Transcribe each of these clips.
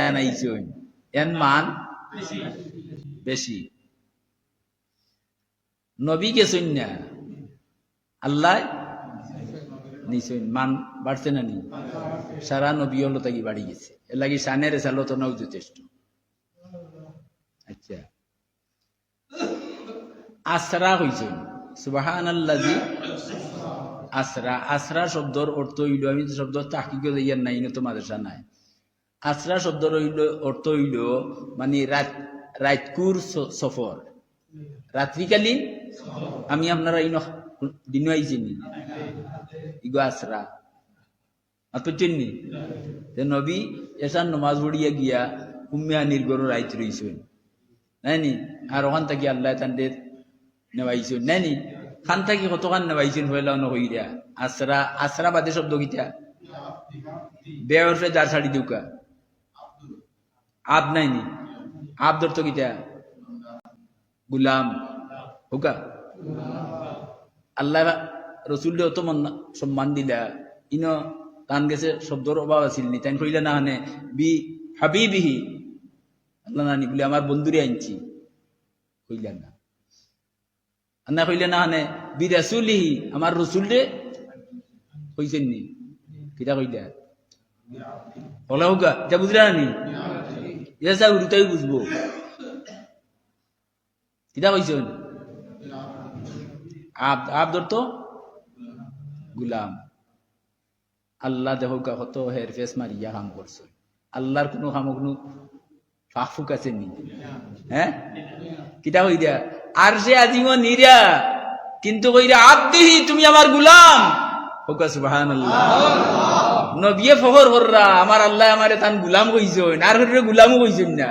নাইছুন N মান বেশি নবী গেছুন না আল্লাহ নিছুন মান বাড়ছে না নি সারা নবী হলো তাকি বাড়ি গেছে এর লাগি শানের আলোচনাও যথেষ্ট আচ্ছা আসরা হইছেন সুবহানাল্লাযী আসরা আসরা শব্দর অর্থ হইল আমি শব্দ তাহকিক ইয়ার নাই না তো মাদ্রাসা নাই আসরা শব্দর হইল অর্থ হইল মানে রাতকুর সফর রাত্রিকালীন আমি আপনারা ইন দিন আইছিনি ইগো আসরা আপনি চিনি যে নবী এসান নমাজ পড়িয়া গিয়া উম্মে আনির গরু রাইত রইছেন নাইনি আর ওখান থেকে আল্লাহ তাদের নেওয়াইছেন নাইনি খান থাকি কতখান নেওয়াইছেন হইলাও নহইরা আসরা আসরা বাদে শব্দ কিতা বেয়র ফে যার শাড়ি দিউকা আব নাইনি আব ধরতো কিতা গুলাম হুকা আল্লাহ রসুল অত সম্মান দিলা ইনো তান গেছে শব্দর অভাব আছিল নি তাই কইলা না হানে বি হাবিবিহি আল্লাহ নানি বলে আমার বন্ধুরে আনছি কইলা না আন্না কইলা না হানে বি রাসূলিহি আমার রসুল রে কইছেন নি কিটা কইলা বলা হুকা এটা বুঝলা নি এসা উড়িতাই বুঝবো কিটা কইছেন আব ধরতো গুলাম আল্লাহ দেখো কত হের ফেস মারিয়া কাম করছো আল্লাহর কোনো কাম কোনো ফাফুক আছে নি হ্যাঁ কিটা কই দিয়া আর সে আজিমো নিরা কিন্তু কইরা আব্দিহি তুমি আমার গুলাম হোকা সুবহানাল্লাহ নবিয়ে ফখর কররা আমার আল্লাহ আমারে তান গুলাম কইছেন আর হরে গুলামও কইছেন না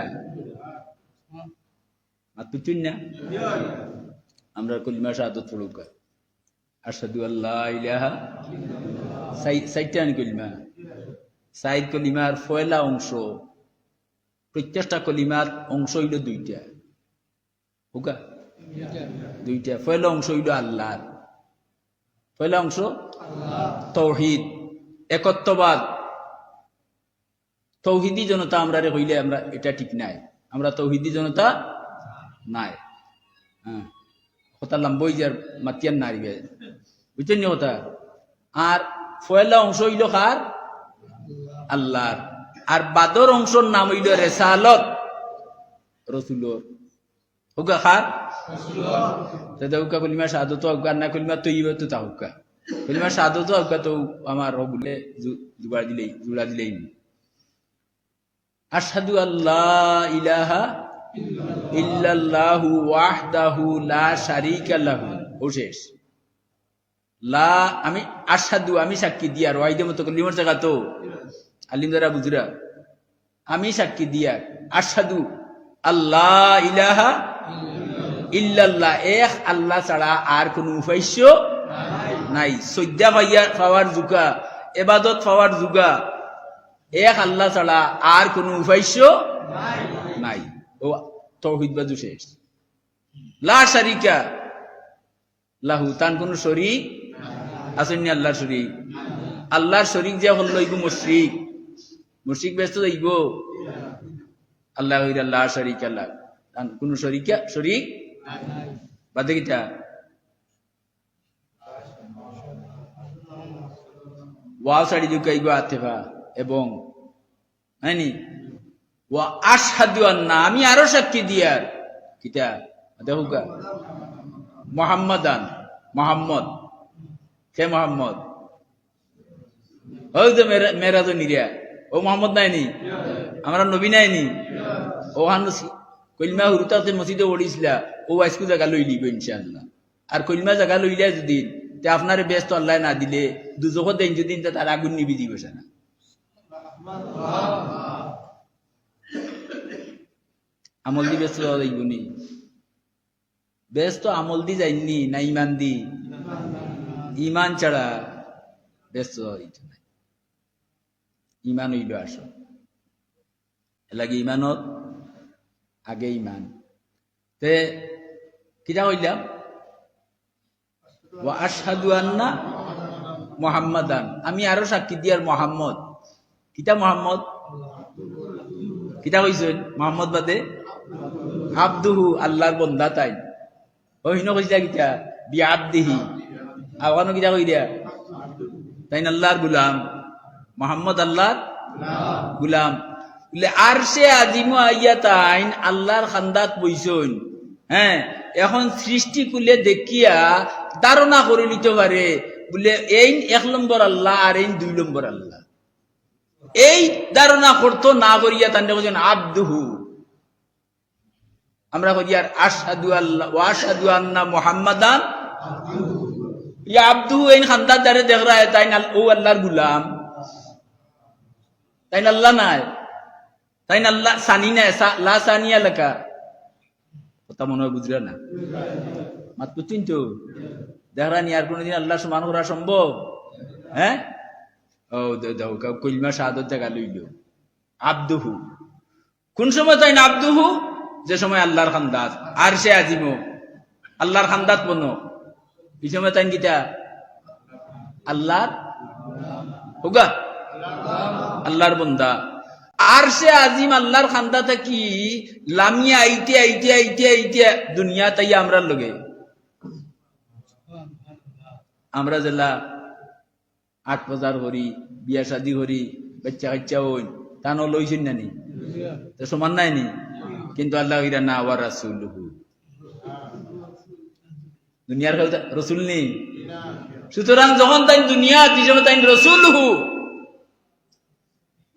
আর তুই না আমরা কলিমা শাহাদাত পড়ুকা আশহাদু আল্লা ইলাহা সাইটান কলিমা সাইদ কলিমার পয়লা অংশ প্রত্যেকটা কলিমার অংশ হইল দুইটা হুকা দুইটা পয়লা অংশ হইল আল্লাহর পয়লা অংশ তাওহীদ একত্ববাদ তৌহিদি জনতা আমরা রে হইলে আমরা এটা ঠিক নাই আমরা তৌহিদি জনতা নাই হ্যাঁ কথা লম্বই যার মাতিয়ান নারিবে বুঝছেন নি কথা আর পয়লা অংশ হইল কার আল্লাহর আর বাদর অংশর নাম হইল রেসালত রসুলর হুকা খার সেটা হুকা কলিমা শাহাদত হুকা না কলিমা তৈয়ব তো তা হুকা কলিমা শাহাদত হুকা তো আমার বলে জোড়া দিলেই আশহাদু আল্লা ইলাহা ইল্লাল্লাহু ওয়াহদাহু লা শারীকা লাহু ও শেষ লা আমি আশহাদু আমি সাক্ষী দিয়া ওয়াইদে মতো কলিমার জায়গা তো আলিম যারা বুঝরা আমি সাক্ষী দিয়া আশহাদু আল্লাহ ইলাহা ইল্লাল্লাহ এক আল্লাহ ছাড়া আর কোন উপাস্য নাই সজ্জা পাওয়ার যুগা ইবাদত পাওয়ার যুগা এক আল্লাহ ছাড়া আর কোন উপাস্য নাই ও তাওহীদ বাজু শেষ লা শারীকা লাহু তান কোন শরীক আসেননি আল্লাহর শরীক আল্লাহর শরীক যে হল ইগো মুশরিক ব্যস্ত যাইব আল্লাহ হইরা লা শারীকা লাহু তান কোন শরীক বাদে কিটা ওয়াও সাড়ি দুকাইগো আতেফা এবং হয়নি ওয়া আশহাদু আন্না আমি আরো সাক্ষী দিয়ার কিটা দেখুকা মোহাম্মদ কে মোহাম্মদ ওই তো মেরা তো নিরিয়া ও মোহাম্মদ নাইনি আমরা নবী নাইনি ও হানুসি কলিমা হুরুতাতে মসজিদে ওড়িছিলা ও আইসকু জায়গা লই লিব ইনশাআল্লাহ আর কলিমা জায়গা লইলে যদি তে আপনার ব্যস্ত আল্লাহ না দিলে দুজক দেন যদি তার আগুন নিবি দিবে না আমল দি ব্যস্ত যাইবনি ব্যস্ত আমল দি যাইনি না ইমান দি ইমান ছাড়া ব্যস্ত যাইতে নাই ইমান হইল আস এলাকি ইমানত আগে ইমান তে কিটা হইলাম ওয়া আশহাদু আন্না মুহাম্মাদান আমি আরো সাক্ষী দিয়ার মোহাম্মদ কিটা মোহাম্মদ কিতা কইছেন মোহাম্মদ বাদে আব্দুহু আল্লাহর বন্দা তাই ওহিনো কইতা কিতা বিআবদিহি আওয়ানো কিতা কই দিয়া তাই আল্লাহর গুলাম মোহাম্মদ আল্লাহর গুলাম বলে আরশে আজিমু আইয়া তাইন আল্লাহর খান্দাত বইছইন হ্যাঁ এখন সৃষ্টি কুলে দেখিয়া ধারণা করে নিতে পারে বলে এই 1 নম্বর আল্লাহ আর এই 2 নম্বর আল্লাহ এই ধারণা করতো না করিয়া তান্ডে বলছেন আব্দুহু আমরা কই আর আশহাদু আল্লাহ ওয়া আশহাদু আন্না মুহাম্মাদান ইয়া আব্দুহু এই খান্দাত দারে দেখ রা তাই ও আল্লাহর গোলাম তাই আল্লাহ নাই তাই আল্লাহ সানি না লা সানিয়া লাকা কথা মনে হয় বুঝরা না মাত বুঝছেন তো দেখরানি আর কোনদিন আল্লাহ সমান করা সম্ভব হ্যাঁ ও দাও কলমা শাহাদাত জায়গা লইল আব্দুহু কোন সময় তাই না আব্দুহু যে সময় আল্লাহর খান্দাত আরশে আজিমো আল্লাহর খান্দাত বনো এই সময় তাই কিটা আল্লাহর হোগা আল্লাহর বন্দা আরশে আজিম আল্লাহর খান্দাতে কি লামিয়া আইতে আইতে আইতে আইতে দুনিয়া তাই আমরা লগে আমরা জেলা 8 বাজার করি বিয়া শাদি করি বাচ্চা কাচ্চা হইন তানো লইছেন না নি তো সমান নাই নি কিন্তু আল্লাহ ইরা না ওয়া রাসূলুহু দুনিয়ার রাসূল নেই সুতরাং যখন তাই দুনিয়া দিজমে তাই রাসূলুহু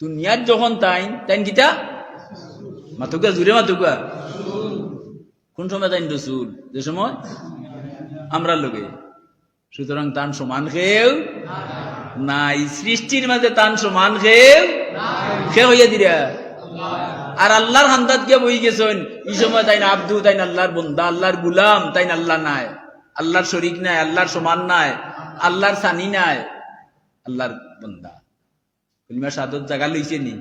দুনিয়ার যখন তাই কিতা মাতুকা জুড়ে মাতুকা কোন সময় তাই রাসূল যে সময় আমরা লগে সুতরাং তান সমান খেউ নাই সৃষ্টির মাঝে তান সমান খেউ খে হইয়া দিরা আর আল্লাহর হামদাত গিয়া বই গেছেন এই সময় তাই না আব্দু তাই না আল্লাহর বন্দা আল্লাহর গুলাম তাই না আল্লাহ নাই আল্লাহর শরীক নাই আল্লাহর সমান নাই আল্লাহর সানি নাই আল্লাহর বন্দা কলিমা শাহাদাত জায়গা লইছে নি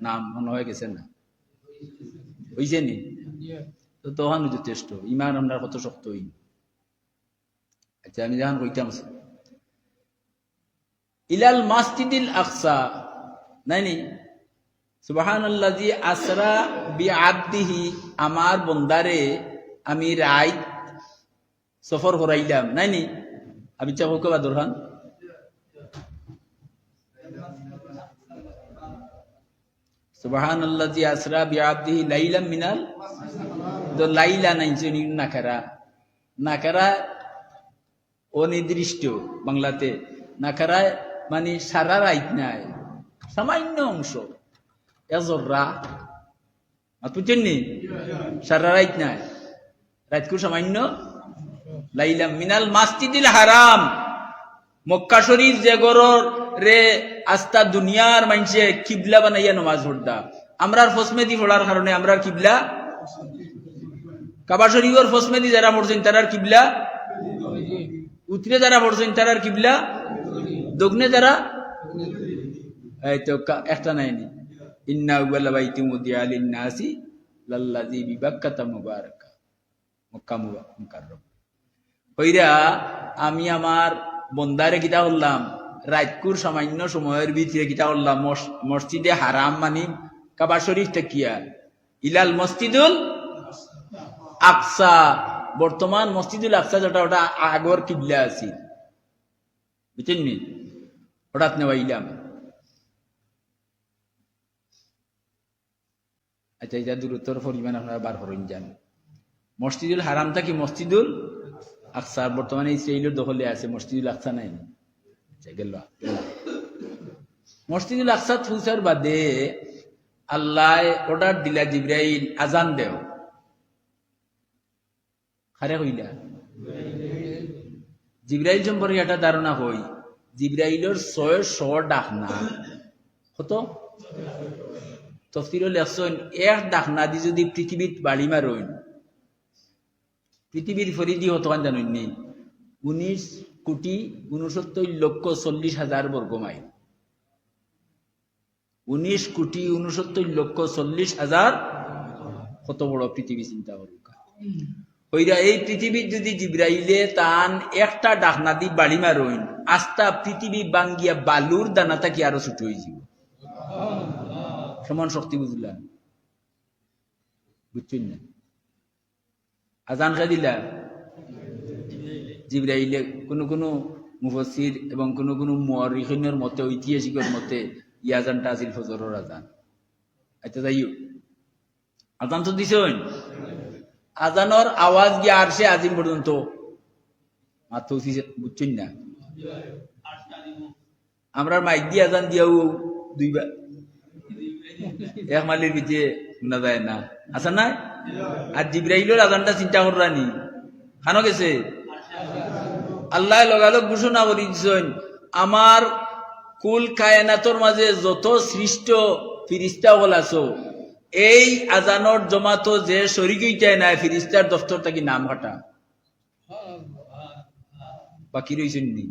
নাম মনে হয়ে গেছে না হইছে নি তো তখন যথেষ্ট ইমান আমরা কত শক্ত হই আচ্ছা আমি যখন কইতাম ইলাল মাসজিদিল আকসা নাই নি সুবহানাল্লাযী আসরা বিআবদিহি আমার বন্দারে আমি রাত সফর করাইলাম নাই নি আমি চাও কবা দরহান সুবহানাল্লাযী আসরা বিআবদিহি লাইলাম মিনাল তো লাইলা নাই চিনি নাকারা নাকারা অনির্দিষ্ট বাংলাতে নাকারা মানে সারা রাত নাই সামান্য অংশ এজররা বুঝছেন নি সারা রাত নাই রাতকুর সামান্য লাইলাম মিনাল মাসজিদিল হারাম মক্কা শরীফ যে গরর রে আস্তা দুনিয়ার মাইনসে কিবলা বানাইয়া নামাজ পড়দা আমরার ফসমেদি পড়ার কারণে আমরার কিবলা কাবা শরীফের ফসমেদি যারা পড়ছেন তারার কিবলা উত্তরে যারা পড়ছেন তারার কিবলা দক্ষিণে যারা এই তো একটা নাইনি ইন্না আউয়ালা বাইতিন উদিয়া লিন-নাসি লাল্লাযী বিবাক্কাতা মুবারাকা মক্কা মুকাররম কইরা আমি আমার বন্দারে কিতা করলাম রাতকুর সামান্য সময়ের ভিতরে কিতা করলাম মসজিদে হারাম মানি কাবা শরীফ থেকে ইলাল মসজিদুল আকসা বর্তমান মসজিদুল আকসা যেটা ওটা আগর কিবলা আছে বুঝছেন নি হঠাৎ নেওয়াইলাম আচ্ছা এটা দূরত্বর পরিমাণ আপনারা বার করেন যান মসজিদুল হারামটা কি মসজিদুল আকসা বর্তমানে ইসরায়েলের দখলে আছে মসজিদুল আকসা নাই গেল মসজিদুল আকসা পৌঁছার বাদে আল্লাহ অর্ডার দিলা জিব্রাইল আজান দেও খারে হইলা জিব্রাইল সম্পর্কে একটা ধারণা হই জিব্রাইলের 600 ডাকনা কত তফসিরে লেখছেন এক ডাকনা দি যদি পৃথিবীত বাড়ি মারইন পৃথিবীর ফরিদি হতো জানেন নি 19,69,40,000 বর্গ মাইল 19,69,40,000 কত বড় পৃথিবী চিন্তা করুন কইরা এই পৃথিবীর যদি জিব্রাইলে তান একটা ডাকনা দি বাড়ি মারইন আস্তা পৃথিবী বাঙ্গিয়া বালুর দানাটা কি আরো ছোট হয়ে যাব সমান শক্তি বুঝলাম, বুঝছেন না? আজান খা দিলা জিবরাইলে কোনো মুফাসসির এবং কোনো মুআররিখিনের মতে, ঐতিহাসিকের মতে ই আজানটা আছিল ফজরের আজান। আচ্ছা যাইও, আজান তো দিছেন, আজানোর আওয়াজ গিয়ে আরশে আজিম পর্যন্ত মাত্র বুঝছেন না? আমরা মাইক দিয়ে আজান দিয়াও দুইবার এক মালির ভিতরে শোনা যায় না, আচ্ছা না? আর জিবরাইলের আজানটা চিন্তা কররানি খানো গেছে, আল্লাহ লগালগ ঘোষণা করে দিচ্ছেন, আমার কুল কায়নাতর মাঝে যত সৃষ্ট ফিরিস্তা হল আছো, এই আজানোর জমাতো যে শরীক হইতায় না, ফিরিস্তার দফতর থাকি নাম কাটা বাকি রয়েছেন নি।